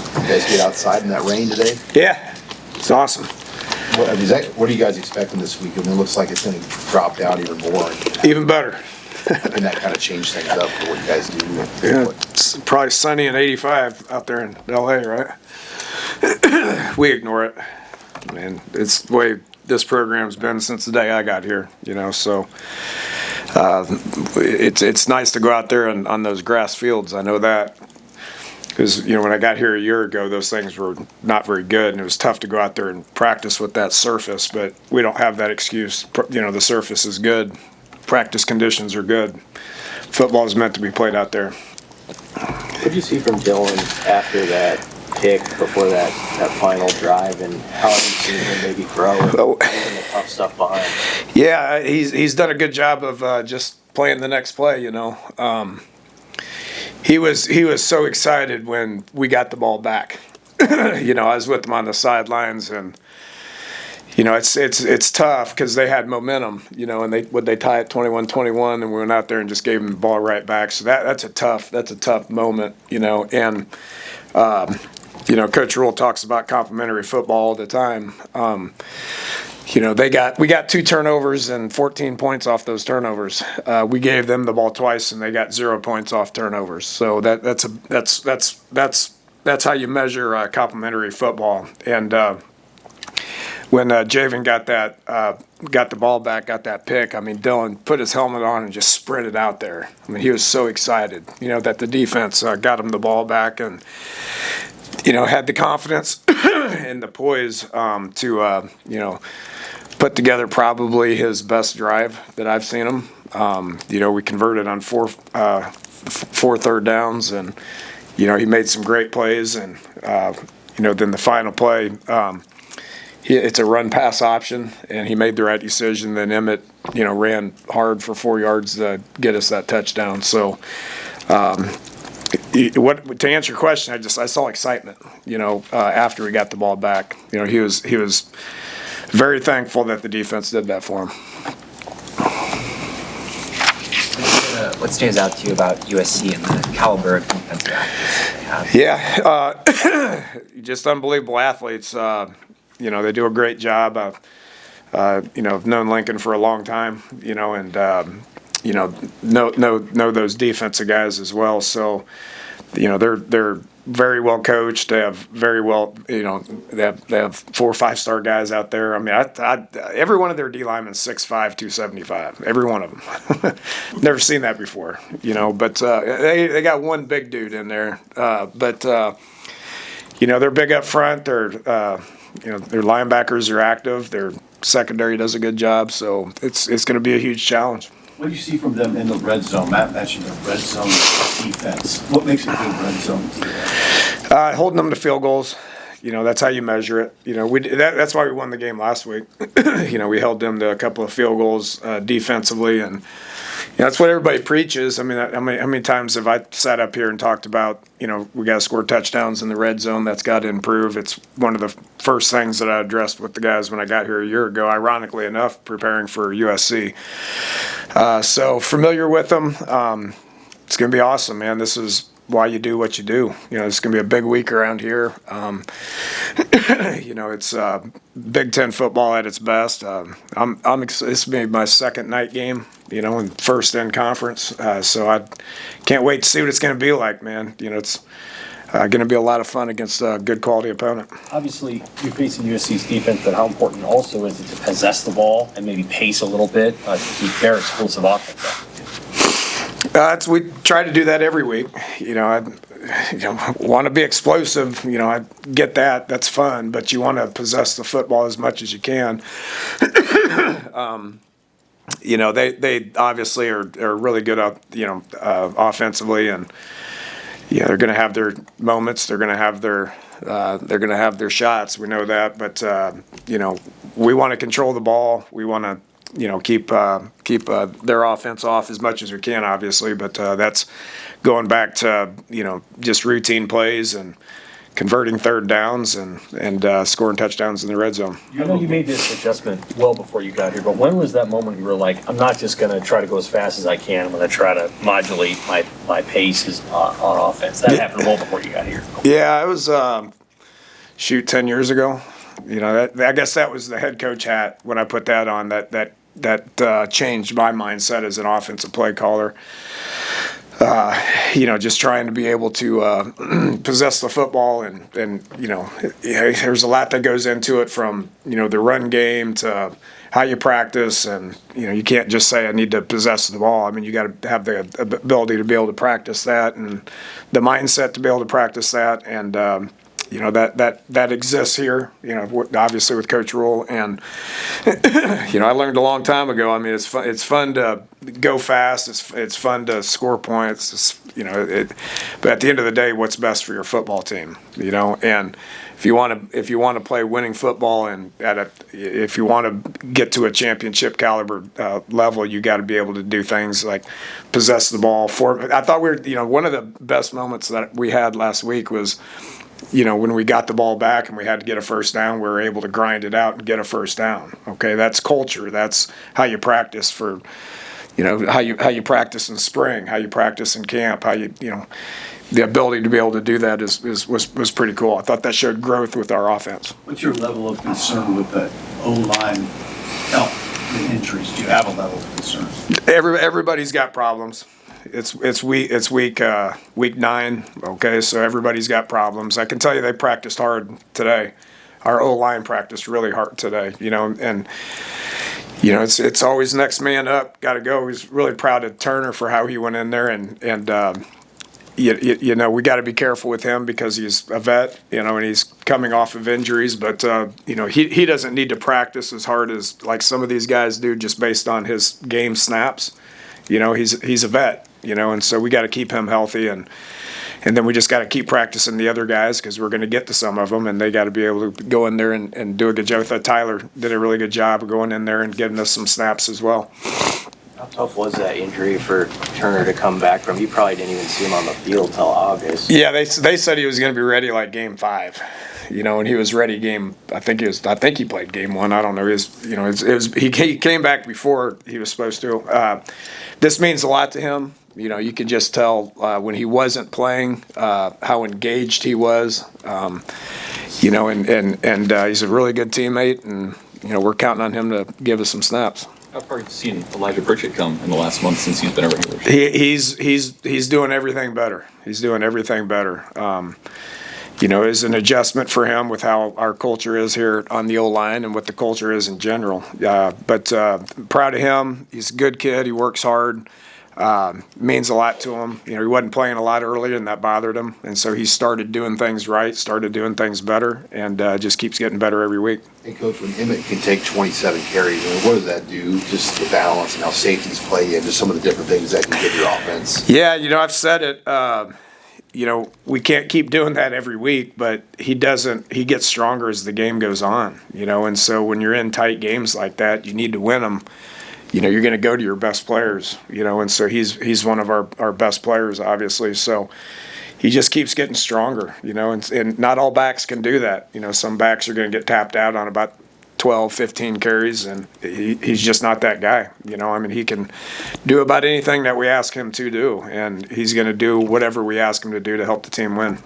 You guys get outside in that rain today? Yeah, it's awesome. What are you guys expecting this week? I mean, it looks like it's going to drop down even more. Even better. And that kind of change things up for what you guys do. Yeah, it's probably sunny and 85 out there in LA, right? We ignore it. Man, it's the way this program's been since the day I got here, so it's nice to go out there on those grass fields. I know that. Because, when I got here a year ago, those things were not very good, and it was tough to go out there and practice with that surface, but we don't have that excuse. The surface is good. Practice conditions are good. Football is meant to be played out there. What did you see from Dylan after that pick, before that final drive, and how have you seen him maybe grow and the tough stuff behind? Yeah, he's done a good job of just playing the next play, He was so excited when we got the ball back. I was with him on the sidelines, and it's tough because they had momentum, and they tie it 21-21, and we went out there and just gave them the ball right back. So that's a tough moment, and Coach Rule talks about complementary football all the time. We got 2 turnovers and 14 points off those turnovers. We gave them the ball twice, and they got 0 points off turnovers. So that's how you measure complementary football. And when Javen got the ball back, got that pick, I mean, Dylan put his helmet on and just sprinted out there. I mean, he was so excited, that the defense got him the ball back, and had the confidence and the poise to put together probably his best drive that I've seen him. We converted on four third downs, and he made some great plays, and then the final play, it's a run pass option, and he made the right decision. Then Emmett ran hard for 4 yards to get us that touchdown. So to answer your question, I saw excitement, after we got the ball back. He was very thankful that the defense did that for him. What stands out to you about USC and the caliber of defensive athletes they have? Yeah, just unbelievable athletes. They do a great job. I've known Lincoln for a long time, and know those defensive guys as well. So, they're very well coached. They have very well, they have 4 or 5 star guys out there. I mean, every one of their D linemen 6'5", 275. Every one of them. Never seen that before, But they got one big dude in there. But they're big up front. Their linebackers are active. Their secondary does a good job. So it's going to be a huge challenge. What do you see from them in the red zone? Matt mentioned the red zone defense. What makes a good red zone defense? Holding them to field goals. That's how you measure it. That's why we won the game last week. We held them to a couple of field goals defensively, and that's what everybody preaches. I mean, how many times have I sat up here and talked about, we got to score touchdowns in the red zone. That's got to improve. It's one of the first things that I addressed with the guys when I got here a year ago, ironically enough, preparing for USC. So familiar with them. It's going to be awesome, man. This is why you do what you do. It's going to be a big week around here. It's Big Ten football at its best. This will be my second night game, and first in conference. So I can't wait to see what it's going to be like, man. It's going to be a lot of fun against a good quality opponent. Obviously, you're facing USC's defense, but how important also is it to possess the ball and maybe pace a little bit to keep their explosive offense up? We try to do that every week. I want to be explosive. I get that. That's fun. But you want to possess the football as much as you can. They obviously are really good at, offensively, and they're going to have their moments. They're going to have their shots. We know that. But we want to control the ball. We want to keep their offense off as much as we can, obviously. But that's going back to just routine plays and converting third downs and scoring touchdowns in the red zone. I know you made this adjustment well before you got here, but when was that moment you were like, I'm not just going to try to go as fast as I can, I'm going to try to modulate my pace on offense? That happened well before you got here. Yeah, it was, 10 years ago. You know, I guess that was the head coach hat when I put that on, that changed my mindset as an offensive play caller. Just trying to be able to possess the football and there's a lot that goes into it, from, the run game to how you practice. And, you can't just say I need to possess the ball. I mean, you got to have the ability to be able to practice that and the mindset to be able to practice that. And, that exists here, obviously with Coach Rule. And, I learned a long time ago, I mean, it's fun to go fast. It's fun to score points, but at the end of the day, what's best for your football team, and if you want to play winning football and if you want to get to a championship caliber level, you got to be able to do things like possess the ball. I thought one of the best moments that we had last week was, when we got the ball back and we had to get a first down, we were able to grind it out and get a first down. Okay, that's culture. That's how you practice for, how you practice in spring, how you practice in camp, how the ability to be able to do that was pretty cool. I thought that showed growth with our offense. What's your level of concern with the O-line health, the injuries? Do you have a level of concern? Everybody's got problems. It's week 9. Okay, so everybody's got problems. I can tell you they practiced hard today. Our O-line practiced really hard today. It's always next man up. Got to go. I was really proud of Turner for how he went in there, and we got to be careful with him because he's a vet, and he's coming off of injuries. But he doesn't need to practice as hard as like some of these guys do just based on his game snaps. He's a vet, and so we got to keep him healthy, and then we just got to keep practicing the other guys because we're going to get to some of them, and they got to be able to go in there and do a good job. I thought Tyler did a really good job of going in there and getting us some snaps as well. How tough was that injury for Turner to come back from? You probably didn't even see him on the field till August. Yeah, they said he was going to be ready like game 5, and he was ready I think he played game 1. I don't know. He came back before he was supposed to. This means a lot to him. You could just tell when he wasn't playing how engaged he was. And he's a really good teammate, and we're counting on him to give us some snaps. How far have you seen Elijah Pritchett come in the last month since he's been a regular? He's doing everything better. He's doing everything better. Is an adjustment for him with how our culture is here on the O-line and what the culture is in general. But proud of him. He's a good kid. He works hard. Means a lot to him. He wasn't playing a lot earlier, and that bothered him. And so he started doing things right, started doing things better, and just keeps getting better every week. Hey, Coach, when Emmett can take 27 carries, what does that do? Just the balance and how safeties play and just some of the different things that can give your offense. Yeah, I've said it. We can't keep doing that every week, but he gets stronger as the game goes on, and so when you're in tight games like that, you need to win them. You're going to go to your best players, and so he's one of our best players, obviously. So he just keeps getting stronger, and not all backs can do that. Some backs are going to get tapped out on about 12, 15 carries, and he's just not that guy. He can do about anything that we ask him to do, and he's going to do whatever we ask him to do to help the team win.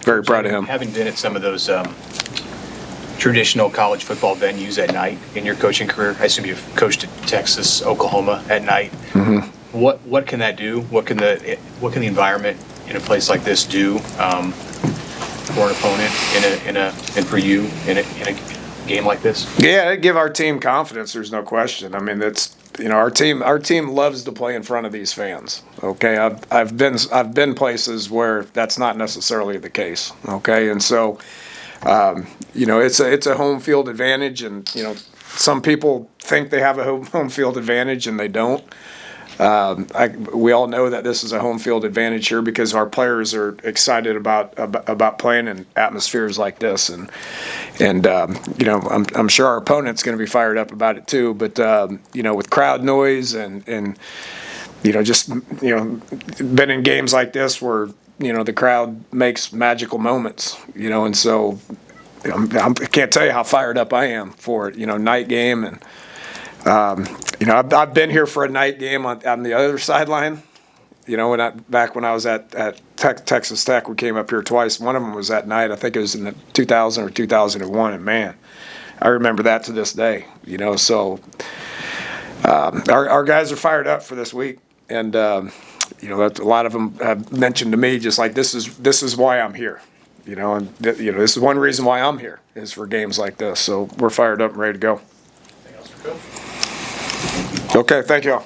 Very proud of him. Having been at some of those traditional college football venues at night in your coaching career, I assume you've coached at Texas, Oklahoma at night. Mm-hmm. What can that do? What can the environment in a place like this do for an opponent and for you in a game like this? Yeah, it'd give our team confidence. There's no question. That's our team loves to play in front of these fans. Okay, I've been places where that's not necessarily the case. Okay, and so it's a home field advantage, and some people think they have a home field advantage and they don't. We all know that this is a home field advantage here because our players are excited about playing in atmospheres like this, and I'm sure our opponent's going to be fired up about it too. But with crowd noise and been in games like this where the crowd makes magical moments, and so I can't tell you how fired up I am for it, night game. And, I've been here for a night game on the other sideline. Back when I was at Texas Tech, we came up here twice. One of them was that night. I think it was in 2000 or 2001. And man, I remember that to this day. So our guys are fired up for this week, and a lot of them have mentioned to me just like this is why I'm here. And this is one reason why I'm here is for games like this. So we're fired up and ready to go. Anything else for Coach? Okay, thank you all.